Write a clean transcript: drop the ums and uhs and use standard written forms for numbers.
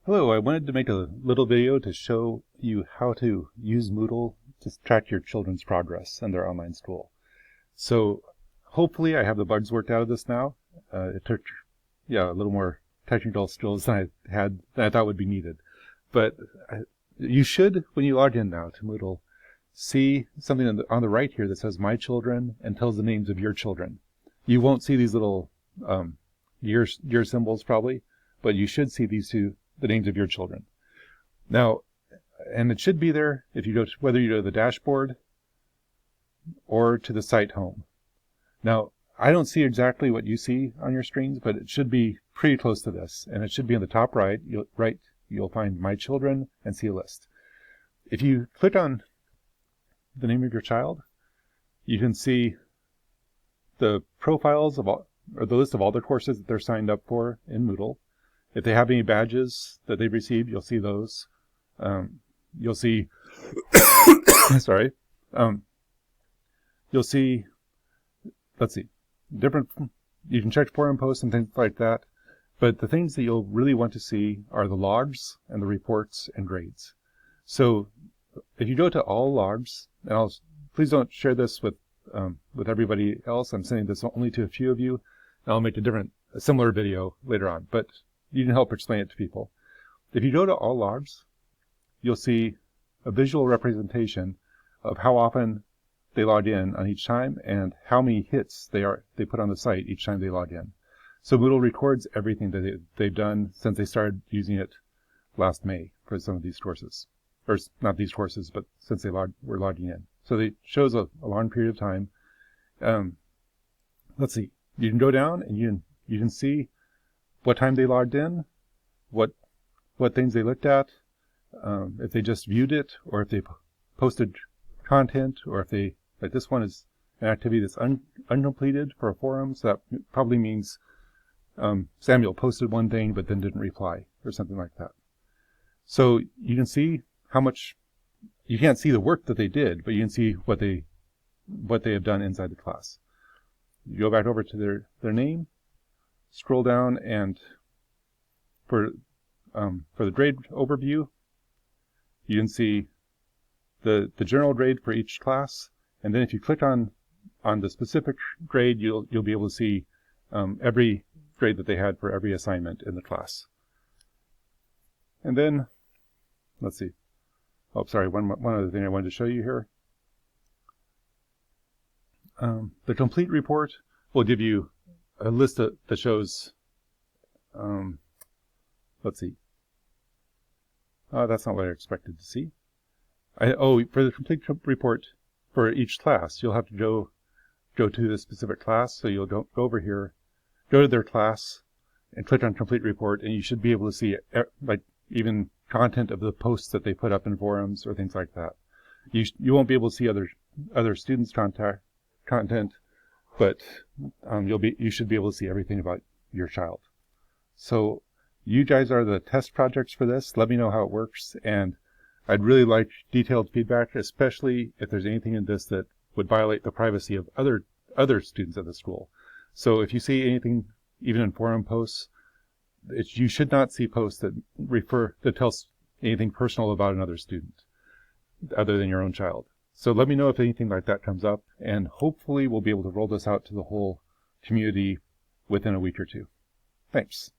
Hello, I wanted to make a little video to show you how to use Moodle to track your children's progress in their online school. So hopefully I have the bugs worked out of this now. It took, a little more technical skills than I thought would be needed. But you should, when you log in now to Moodle, see something on the right here that says My Children and tells the names of your children. You won't see these little year symbols probably, but you should see these two, the names of your children. Now, and it should be there if you go to, whether you go to the dashboard or to the site home. Now, I don't see exactly what you see on your screens, but it should be pretty close to this, and it should be on the top right. You'll find My Children and see a list. If you click on the name of your child, you can see the profiles of all, or the list of all the courses that they're signed up for in Moodle. If they have any badges that they've received, you'll see those. You'll see, sorry, you'll see, let's see, different, you can check forum posts and things like that. But the things that you'll really want to see are the logs and the reports and grades. So if you go to all logs, and please don't share this with everybody else. I'm sending this only to a few of you. And I'll make a similar video later on, but you can help explain it to people. If you go to all logs, you'll see a visual representation of how often they log in on each time and how many hits they put on the site each time they log in. So Moodle records everything that they've done since they started using it last May for some of these courses. Or not these courses, but since they were logging in. So it shows a long period of time. Let's see. You can go down and you can see what time they logged in, what things they looked at, if they just viewed it, or if they posted content, or if they, like this one is an activity that's uncompleted for a forum, so that probably means Samuel posted one thing but then didn't reply, or something like that. So you can see how much, you can't see the work that they did, but you can see what they have done inside the class. You go back over to their name, scroll down, and for the grade overview, you can see the general grade for each class, and then if you click on the specific grade, you'll be able to see every grade that they had for every assignment in the class. And then, let's see. Oh, sorry, one other thing I wanted to show you here. The complete report will give you a list that shows, let's see. That's not what I expected to see. For the complete report for each class, you'll have to go to the specific class. So you'll go over here, go to their class, and click on complete report, and you should be able to see like even content of the posts that they put up in forums or things like that. You won't be able to see other students' content, but you should be able to see everything about your child. So you guys are the test projects for this. Let me know how it works, and I'd really like detailed feedback, especially if there's anything in this that would violate the privacy of other students at the school. So if you see anything, even in forum posts, you should not see posts that tell anything personal about another student other than your own child. So let me know if anything like that comes up, and hopefully we'll be able to roll this out to the whole community within a week or two. Thanks.